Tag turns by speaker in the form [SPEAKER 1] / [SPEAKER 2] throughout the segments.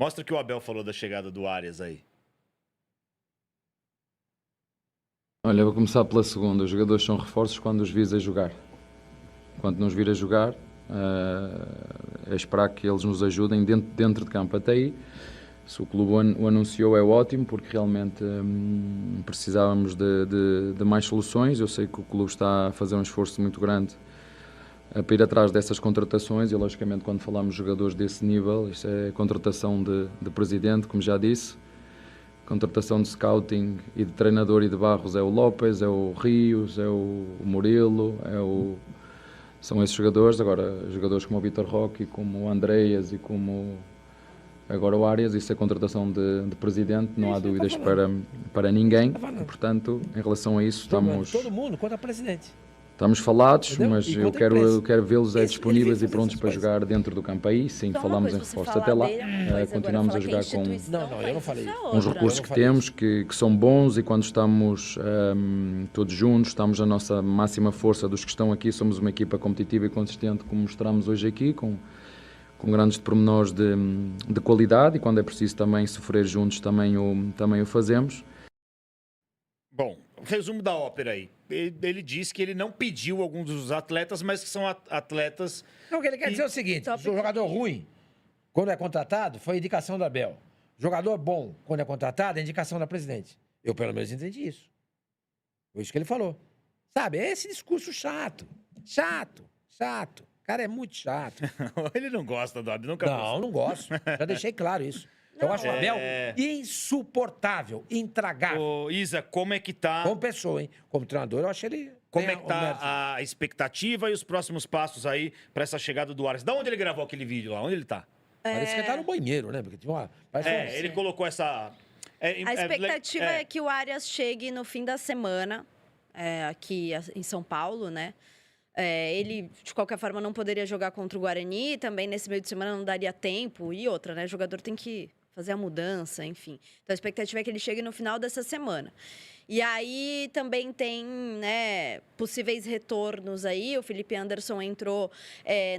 [SPEAKER 1] Mostra o que o Abel falou da chegada do Arias aí.
[SPEAKER 2] Olha, vou começar pela segunda. Os jogadores são reforços quando os vis a jogar. Quando nos vir a jogar, é esperar que eles nos ajudem dentro de campo. Até aí, se o clube o anunciou, é ótimo, porque realmente precisávamos de mais soluções. Eu sei que o clube está a fazer um esforço muito grande para ir atrás dessas contratações e, logicamente, quando falamos de jogadores desse nível, isto é contratação de presidente, como já disse. Contratação de scouting e de treinador e de Barros é o Lopes, é o Rios, é o Murilo, são esses jogadores. Agora, jogadores como o Vitor Roque, como o Andreas e como agora o Arias, isso é contratação de presidente, não há dúvidas para ninguém. Portanto, em relação a isso, estamos...
[SPEAKER 3] Todo mundo contra presidente.
[SPEAKER 2] Estamos falados,
[SPEAKER 3] Entendeu?
[SPEAKER 2] mas eu quero vê-los disponíveis e prontos para jogar dentro do campo. Aí sim, falamos em reforço. Até lá, continuamos a jogar com
[SPEAKER 3] Não, eu não falei isso.
[SPEAKER 2] uns recursos que temos, que são bons, e quando estamos todos juntos, estamos na nossa máxima força dos que estão aqui, somos uma equipa competitiva e consistente, como mostramos hoje aqui, com grandes pormenores de qualidade, e quando é preciso também sofrer juntos, também o fazemos.
[SPEAKER 1] Bom, resumo da ópera aí. Ele disse que ele não pediu alguns dos atletas, mas que são atletas...
[SPEAKER 3] Não, o que ele quer dizer é o seguinte, o jogador ruim, quando é contratado, foi indicação da Abel. Jogador bom, quando é contratado, é indicação da presidente. Eu, pelo menos, entendi isso. Foi isso que ele falou. Sabe, é esse discurso chato. Chato. O cara é muito chato.
[SPEAKER 1] Ele não gosta do Abel, nunca
[SPEAKER 3] Não, não gosto. Já deixei claro isso. Eu acho o Abel insuportável, intragável.
[SPEAKER 1] Ô, Isa, como é que tá...
[SPEAKER 3] Como pessoa, hein? Como treinador, eu acho ele...
[SPEAKER 1] Como é que tá a expectativa e os próximos passos aí para essa chegada do Arias? Da onde ele gravou aquele vídeo lá? Onde ele tá?
[SPEAKER 3] Parece que ele tá no banheiro, né? Porque tinha uma...
[SPEAKER 1] Ele colocou essa...
[SPEAKER 4] A expectativa é que o Arias chegue no fim da semana, aqui em São Paulo, né? Ele, de qualquer forma, não poderia jogar contra o Guarani, também nesse meio de semana não daria tempo. E outra, né? O jogador tem que fazer a mudança, enfim. Então, a expectativa é que ele chegue no final dessa semana. E aí, também tem, né, possíveis retornos aí. O Felipe Anderson entrou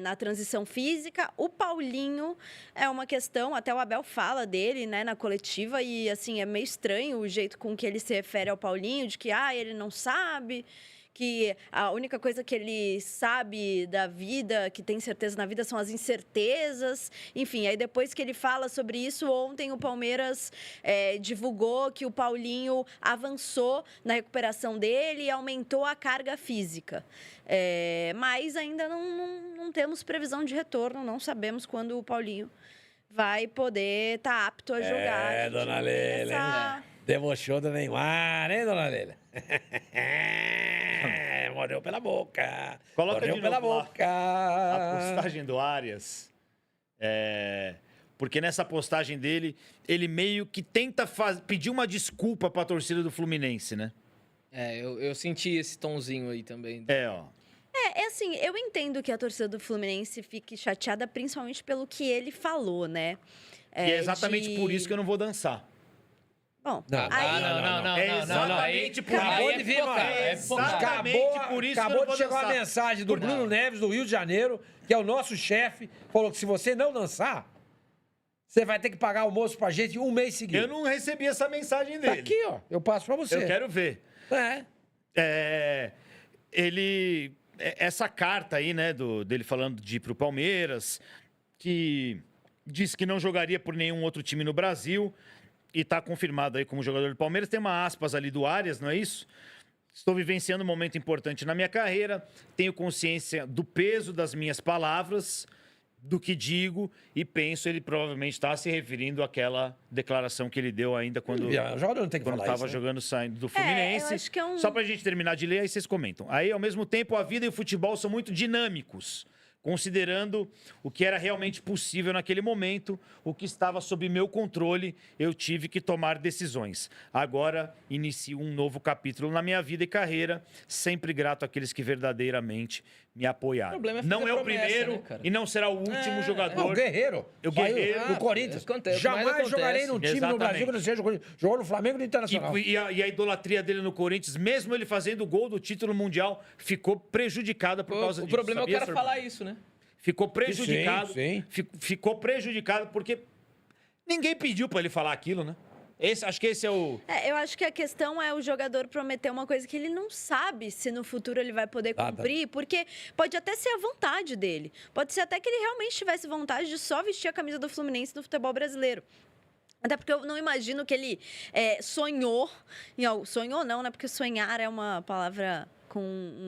[SPEAKER 4] na transição física. O Paulinho é uma questão, até o Abel fala dele, né, na coletiva. E, assim, é meio estranho o jeito com que ele se refere ao Paulinho, de que, ele não sabe... que a única coisa que ele sabe da vida, que tem certeza na vida, são as incertezas. Enfim, aí depois que ele fala sobre isso, ontem o Palmeiras divulgou que o Paulinho avançou na recuperação dele e aumentou a carga física. Mas ainda não temos previsão de retorno, não sabemos quando o Paulinho vai poder estar apto a jogar.
[SPEAKER 3] Dona Leila, debochou do Neymar, hein, dona Leila? Mordeu pela boca.
[SPEAKER 1] Coloca
[SPEAKER 3] mordeu
[SPEAKER 1] de
[SPEAKER 3] pela
[SPEAKER 1] novo
[SPEAKER 3] boca.
[SPEAKER 1] a postagem do Arias. Porque nessa postagem dele, ele meio que tenta pedir uma desculpa para a torcida do Fluminense, né?
[SPEAKER 5] Eu senti esse tonzinho aí também.
[SPEAKER 4] Assim, eu entendo que a torcida do Fluminense fique chateada, principalmente pelo que ele falou, né?
[SPEAKER 1] E é exatamente por isso que eu não vou dançar.
[SPEAKER 4] Bom,
[SPEAKER 5] Não.
[SPEAKER 1] É exatamente por isso.
[SPEAKER 3] Acabou de vir, mano.
[SPEAKER 1] Exatamente por isso que eu
[SPEAKER 3] Acabou
[SPEAKER 1] não vou
[SPEAKER 3] de chegar uma
[SPEAKER 1] dançar.
[SPEAKER 3] mensagem do Bruno Neves, do Rio de Janeiro, que é o nosso chefe, falou que se você não dançar, você vai ter que pagar almoço pra gente um mês seguido.
[SPEAKER 1] Eu não recebi essa mensagem
[SPEAKER 3] Tá
[SPEAKER 1] dele.
[SPEAKER 3] aqui, ó. Eu passo pra você.
[SPEAKER 1] Eu quero ver. Essa carta aí, né, dele falando de ir pro Palmeiras, que disse que não jogaria por nenhum outro time no Brasil, e tá confirmado aí como jogador do Palmeiras. Tem uma aspas ali do Arias, não é isso? Estou vivenciando um momento importante na minha carreira, tenho consciência do peso das minhas palavras, do que digo, e penso, ele provavelmente está se referindo àquela declaração que ele deu ainda quando
[SPEAKER 3] O jogador não tem que falar
[SPEAKER 1] estava
[SPEAKER 3] isso,
[SPEAKER 1] jogando saindo do Fluminense.
[SPEAKER 4] eu acho que
[SPEAKER 1] Só pra gente terminar de ler, aí vocês comentam. Aí, ao mesmo tempo, a vida e o futebol são muito dinâmicos, considerando o que era realmente possível naquele momento, o que estava sob meu controle, eu tive que tomar decisões. Agora, inicio um novo capítulo na minha vida e carreira, sempre grato àqueles que verdadeiramente me apoiaram.
[SPEAKER 5] O problema é fazer
[SPEAKER 1] não é o
[SPEAKER 5] promessa,
[SPEAKER 1] primeiro
[SPEAKER 5] né, cara?
[SPEAKER 1] e não será o último jogador.
[SPEAKER 3] O Guerreiro.
[SPEAKER 1] O Guerreiro.
[SPEAKER 3] Do Corinthians.
[SPEAKER 5] Acontece,
[SPEAKER 3] Jamais
[SPEAKER 5] mas
[SPEAKER 3] jogarei
[SPEAKER 5] acontece.
[SPEAKER 3] num time no Brasil que não seja o Corinthians. Jogou no Flamengo e no Internacional.
[SPEAKER 1] E a idolatria dele no Corinthians, mesmo ele fazendo o gol do título mundial, ficou prejudicada por causa
[SPEAKER 5] O
[SPEAKER 1] disso.
[SPEAKER 5] problema é o
[SPEAKER 1] sabia,
[SPEAKER 5] cara
[SPEAKER 1] Sr.
[SPEAKER 5] falar
[SPEAKER 1] Bruno?
[SPEAKER 5] isso, né?
[SPEAKER 1] Ficou prejudicado.
[SPEAKER 3] Sim.
[SPEAKER 1] Ficou prejudicado porque Ninguém pediu pra ele falar aquilo, né? Acho que esse é o...
[SPEAKER 4] Eu acho que a questão é o jogador prometer uma coisa que ele não sabe se no futuro ele vai poder cumprir, porque pode até ser a vontade dele. Pode ser até que ele realmente tivesse vontade de só vestir a camisa do Fluminense no futebol brasileiro. Até porque eu não imagino que ele sonhou. Sonhou não, né? Porque sonhar é uma palavra com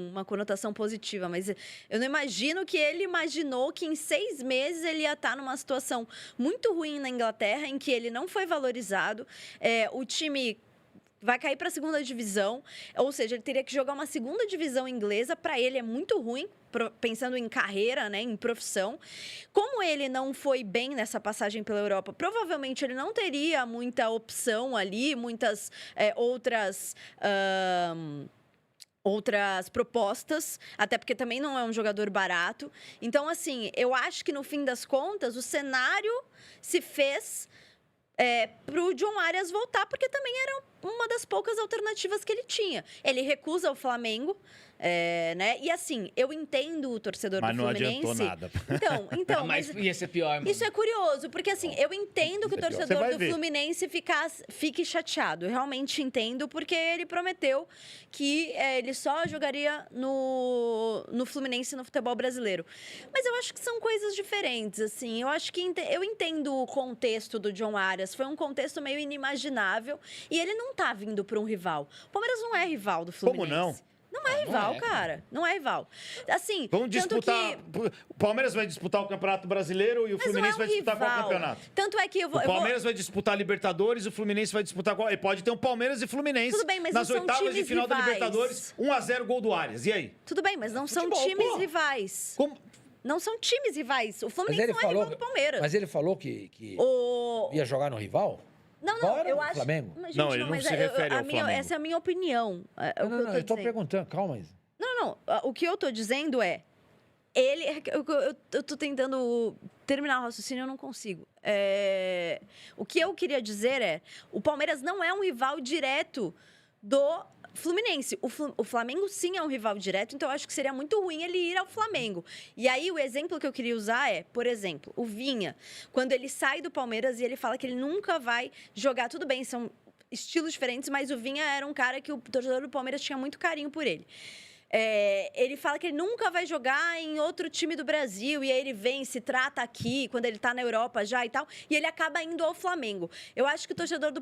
[SPEAKER 4] uma conotação positiva, mas eu não imagino que ele imaginou que em 6 meses ele ia estar numa situação muito ruim na Inglaterra, em que ele não foi valorizado, o time vai cair para a segunda divisão, ou seja, ele teria que jogar uma segunda divisão inglesa, para ele é muito ruim, pensando em carreira, né, em profissão. Como ele não foi bem nessa passagem pela Europa, provavelmente ele não teria muita opção ali, muitas outras propostas, até porque também não é um jogador barato. Então, assim, eu acho que no fim das contas, o cenário se fez para o John Arias voltar, porque também era uma das poucas alternativas que ele tinha. Ele recusa o Flamengo, né? E assim, eu entendo o torcedor do Fluminense.
[SPEAKER 1] Mas não adiantou nada.
[SPEAKER 5] Então, mas ia ser pior, mano.
[SPEAKER 4] Isso é curioso, porque assim, eu entendo que o torcedor do Fluminense fique chateado. Eu realmente entendo, porque ele prometeu que ele só jogaria no Fluminense no futebol brasileiro. Mas eu acho que são coisas diferentes, assim. Eu acho que eu entendo o contexto do John Arias. Foi um contexto meio inimaginável. E ele não tá vindo para um rival. O Palmeiras não é rival do Fluminense.
[SPEAKER 1] Como não?
[SPEAKER 4] Não é rival, cara. Não é rival. Assim,
[SPEAKER 1] vamos disputar. O Palmeiras vai disputar o Campeonato Brasileiro e o Fluminense vai disputar qual campeonato?
[SPEAKER 4] Tanto é que
[SPEAKER 1] o Palmeiras vai disputar a Libertadores, o Fluminense vai disputar qual? E pode ter um Palmeiras e Fluminense.
[SPEAKER 4] Tudo bem, mas
[SPEAKER 1] nas
[SPEAKER 4] não são
[SPEAKER 1] oitavas de
[SPEAKER 4] times
[SPEAKER 1] final da
[SPEAKER 4] rivais.
[SPEAKER 1] Libertadores, 1-0 gol do Arias. E aí?
[SPEAKER 4] Tudo bem, mas não são times rivais.
[SPEAKER 1] Como?
[SPEAKER 4] Não são times rivais. O Fluminense não é rival do Palmeiras.
[SPEAKER 3] Mas ele falou que ia jogar no rival?
[SPEAKER 4] Não, eu acho...
[SPEAKER 3] Flamengo?
[SPEAKER 4] Mas, gente,
[SPEAKER 1] não, ele não se refere ao Flamengo.
[SPEAKER 4] Essa é a minha opinião.
[SPEAKER 3] Eu tô perguntando, calma aí.
[SPEAKER 4] Não. O que eu tô dizendo eu tô tentando terminar o raciocínio, eu não consigo. O que eu queria dizer o Palmeiras não é um rival direto do Fluminense. O Flamengo, sim, é um rival direto, então eu acho que seria muito ruim ele ir ao Flamengo. E aí, o exemplo que eu queria usar por exemplo, o Vinha, quando ele sai do Palmeiras e ele fala que ele nunca vai jogar, tudo bem, são estilos diferentes, mas o Vinha era um cara que o torcedor do Palmeiras tinha muito carinho por ele. Ele fala que ele nunca vai jogar em outro time do Brasil, e aí ele vem, se trata aqui, quando ele tá na Europa já e tal, e ele acaba indo ao Flamengo. Eu acho que o torcedor do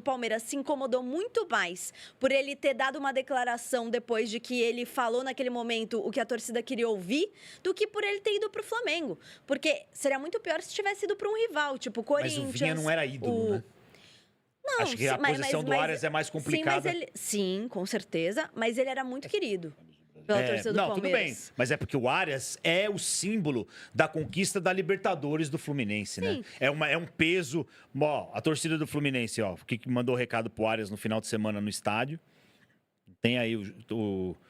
[SPEAKER 4] Palmeiras se incomodou muito mais por ele ter dado uma declaração depois de que ele falou naquele momento o que a torcida queria ouvir, do que por ele ter ido pro Flamengo. Porque seria muito pior se tivesse ido para um rival, tipo o Corinthians.
[SPEAKER 1] Mas o Vinha não era ídolo, né?
[SPEAKER 4] Não,
[SPEAKER 1] acho que a posição do Arias é mais complicada.
[SPEAKER 4] Sim, com certeza. Mas ele era muito querido pela torcida do Palmeiras.
[SPEAKER 1] Tudo bem. Mas é porque o Arias é o símbolo da conquista da Libertadores do Fluminense, né? É um peso... a torcida do Fluminense, que mandou recado pro Arias no final de semana no estádio. Tem aí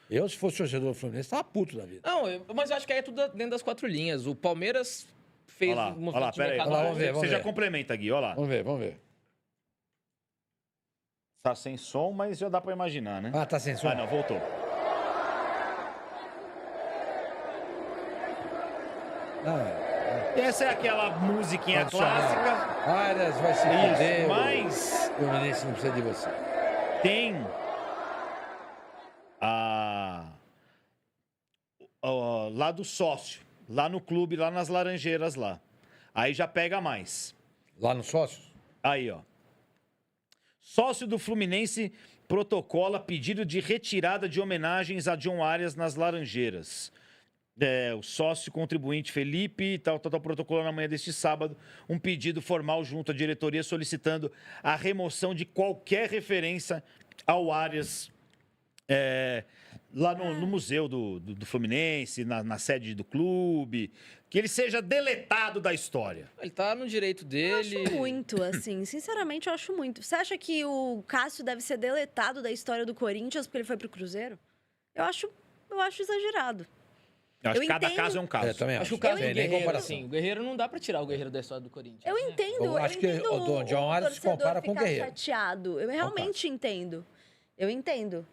[SPEAKER 3] Eu, se fosse torcedor do Fluminense, tava puto da vida.
[SPEAKER 5] Não, mas eu acho que aí é tudo dentro das 4 linhas. O Palmeiras fez
[SPEAKER 1] um movimento de mercado.
[SPEAKER 3] Vamos ver.
[SPEAKER 1] Você já complementa, Gui, olha lá.
[SPEAKER 3] Vamos ver.
[SPEAKER 1] Tá sem som, mas já dá pra imaginar, né?
[SPEAKER 3] Tá sem som.
[SPEAKER 1] Não, voltou. Essa é aquela musiquinha clássica.
[SPEAKER 3] Arias vai se perder.
[SPEAKER 1] Mas...
[SPEAKER 3] O Fluminense não precisa de você.
[SPEAKER 1] Tem... lá do sócio. Lá no clube, lá nas Laranjeiras, lá. Aí já pega mais.
[SPEAKER 3] Lá no sócio?
[SPEAKER 1] Aí, Sócio do Fluminense protocola pedido de retirada de homenagens a John Arias nas Laranjeiras. O sócio contribuinte Felipe protocolou na manhã deste sábado um pedido formal junto à diretoria solicitando a remoção de qualquer referência ao Arias lá no museu do Fluminense, na sede do clube, que ele seja deletado da história.
[SPEAKER 5] Ele tá no direito dele.
[SPEAKER 4] Eu acho muito, assim, sinceramente eu acho muito. Você acha que o Cássio deve ser deletado da história do Corinthians porque ele foi pro Cruzeiro? Eu acho exagerado.
[SPEAKER 1] Eu acho que cada caso é um caso.
[SPEAKER 3] Também
[SPEAKER 5] acho que o caso do Guerreiro, assim, o Guerreiro não dá pra tirar o Guerreiro da história do Corinthians.
[SPEAKER 4] Eu entendo,
[SPEAKER 3] eu acho que o John Arias se compara com o Guerreiro.
[SPEAKER 4] Chateado. Eu realmente entendo. Eu entendo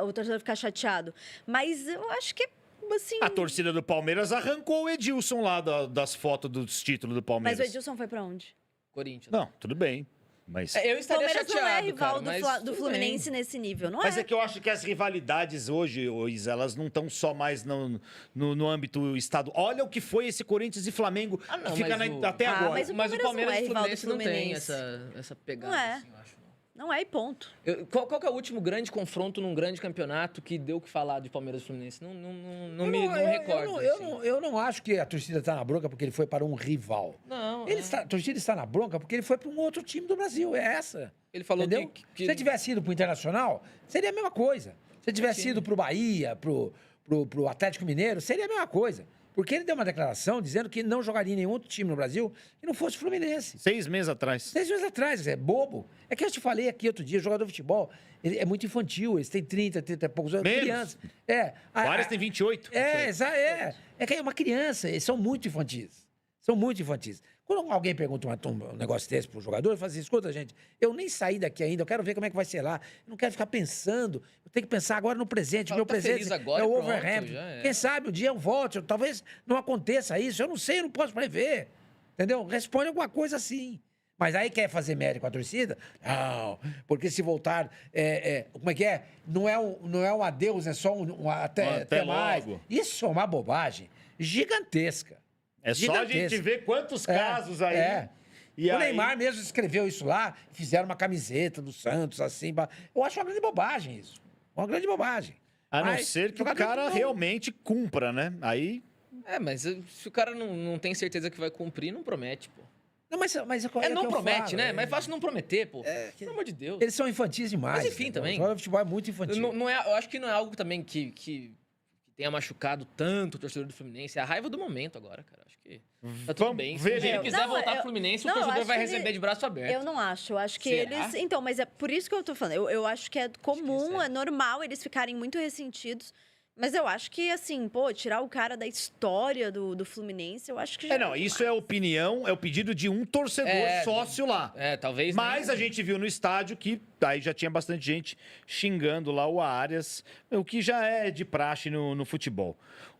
[SPEAKER 4] o torcedor ficar chateado. Mas eu acho que, assim...
[SPEAKER 1] A torcida do Palmeiras arrancou o Edilson lá das fotos dos títulos do Palmeiras.
[SPEAKER 4] Mas o Edilson foi pra onde?
[SPEAKER 5] Corinthians.
[SPEAKER 1] Não, tudo bem. Mas,
[SPEAKER 5] Eu
[SPEAKER 4] O
[SPEAKER 5] estaria
[SPEAKER 4] Palmeiras
[SPEAKER 5] chateado,
[SPEAKER 4] não é rival
[SPEAKER 5] cara, mas
[SPEAKER 4] do
[SPEAKER 5] tudo
[SPEAKER 4] Fluminense
[SPEAKER 5] bem.
[SPEAKER 4] nesse nível, não
[SPEAKER 1] mas
[SPEAKER 4] é?
[SPEAKER 1] é que eu acho que as rivalidades hoje, Isa, elas não estão só mais no âmbito estadual. Olha o que foi esse Corinthians e Flamengo
[SPEAKER 5] Ah, não,
[SPEAKER 1] que fica
[SPEAKER 5] mas
[SPEAKER 1] até
[SPEAKER 4] Ah,
[SPEAKER 1] agora.
[SPEAKER 4] mas o
[SPEAKER 5] Mas o
[SPEAKER 4] Palmeiras não
[SPEAKER 5] Palmeiras
[SPEAKER 4] é
[SPEAKER 5] e o
[SPEAKER 4] rival do
[SPEAKER 5] Fluminense não tem
[SPEAKER 4] Fluminense.
[SPEAKER 5] essa pegada,
[SPEAKER 4] Não é.
[SPEAKER 5] assim, eu acho.
[SPEAKER 4] Não é, e ponto.
[SPEAKER 5] Qual que é o último grande confronto num grande campeonato que deu o que falar de Palmeiras e Fluminense? Não me recordo. assim.
[SPEAKER 3] Eu não acho que a torcida está na bronca porque ele foi para um rival.
[SPEAKER 5] Não,
[SPEAKER 3] A torcida está na bronca porque ele foi para um outro time do Brasil. É essa.
[SPEAKER 5] Ele falou
[SPEAKER 3] Entendeu?
[SPEAKER 5] que
[SPEAKER 3] Se ele tivesse ido para o Internacional, seria a mesma coisa. Se ele tivesse ido para o Bahia, para o Atlético Mineiro, seria a mesma coisa. Porque ele deu uma declaração dizendo que não jogaria em nenhum outro time no Brasil que não fosse o Fluminense.
[SPEAKER 1] 6 meses atrás.
[SPEAKER 3] 6 meses atrás, é bobo. É que eu te falei aqui outro dia, jogador de futebol, ele é muito infantil, eles têm 30 e poucos anos,
[SPEAKER 1] Menos.
[SPEAKER 3] criança. É.
[SPEAKER 1] Várias têm 28.
[SPEAKER 3] É que é uma criança, eles são muito infantis. São muito infantis. Quando alguém pergunta um negócio desse pro jogador, ele fala assim, escuta, gente, eu nem saí daqui ainda, eu quero ver como é que vai ser lá. Eu não quero ficar pensando, eu tenho que pensar agora no presente.
[SPEAKER 5] Fala,
[SPEAKER 3] Meu
[SPEAKER 5] tá
[SPEAKER 3] presente
[SPEAKER 5] feliz agora
[SPEAKER 3] é o
[SPEAKER 5] e pronto,
[SPEAKER 3] Wolverhampton.
[SPEAKER 5] já é.
[SPEAKER 3] Quem sabe um dia eu volte, talvez não aconteça isso, eu não sei, eu não posso prever. Entendeu? Responde alguma coisa assim. Mas aí quer fazer média com a torcida? Não, porque se voltar, como é que é? Não é um adeus, é só um até mais.
[SPEAKER 1] logo.
[SPEAKER 3] Isso é uma bobagem gigantesca.
[SPEAKER 1] É só a gente
[SPEAKER 3] Gigantesca.
[SPEAKER 1] ver quantos casos aí.
[SPEAKER 3] É.
[SPEAKER 1] E
[SPEAKER 3] O
[SPEAKER 1] aí-
[SPEAKER 3] Neymar mesmo escreveu isso lá, fizeram uma camiseta do Santos, assim. Eu acho uma grande bobagem isso. Uma grande bobagem.
[SPEAKER 1] A não
[SPEAKER 3] Mas
[SPEAKER 1] ser que o
[SPEAKER 3] jogador
[SPEAKER 1] cara
[SPEAKER 3] não-
[SPEAKER 1] realmente cumpra, né? Aí.
[SPEAKER 5] Mas se o cara não tem certeza que vai cumprir, não promete, pô.
[SPEAKER 3] Não, mas
[SPEAKER 5] Não
[SPEAKER 3] que eu
[SPEAKER 5] promete,
[SPEAKER 3] falo,
[SPEAKER 5] né? Mas é fácil não prometer, pô. Pelo amor de Deus.
[SPEAKER 3] Eles são infantis demais.
[SPEAKER 5] Mas enfim,
[SPEAKER 3] entendeu?
[SPEAKER 5] também.
[SPEAKER 3] O jogador de futebol é muito infantil.
[SPEAKER 5] Eu acho que não é algo também que tenha machucado tanto o torcedor do Fluminense. É a raiva do momento agora, cara. Acho que tá tudo
[SPEAKER 1] Vamos
[SPEAKER 5] bem.
[SPEAKER 1] ver,
[SPEAKER 5] Se ele
[SPEAKER 1] né?
[SPEAKER 5] quiser
[SPEAKER 4] Não,
[SPEAKER 5] voltar
[SPEAKER 4] eu-
[SPEAKER 5] pro Fluminense,
[SPEAKER 4] não,
[SPEAKER 5] o
[SPEAKER 4] eu
[SPEAKER 5] torcedor
[SPEAKER 4] acho
[SPEAKER 5] vai
[SPEAKER 4] que
[SPEAKER 5] receber
[SPEAKER 4] ele-
[SPEAKER 5] de braço aberto.
[SPEAKER 4] Eu não acho. Eu acho que
[SPEAKER 5] Será?
[SPEAKER 4] eles. Então, mas é por isso que eu tô falando. Eu acho que é comum, é normal eles ficarem muito ressentidos. Mas eu acho que, assim, pô, tirar o cara da história do Fluminense, eu acho que já.
[SPEAKER 1] Não, isso é opinião, é o pedido de um torcedor sócio lá.
[SPEAKER 5] Talvez.
[SPEAKER 1] Mas
[SPEAKER 5] nem-
[SPEAKER 1] a gente viu no estádio que aí já tinha bastante gente xingando lá o Arias, o que já é de praxe no futebol.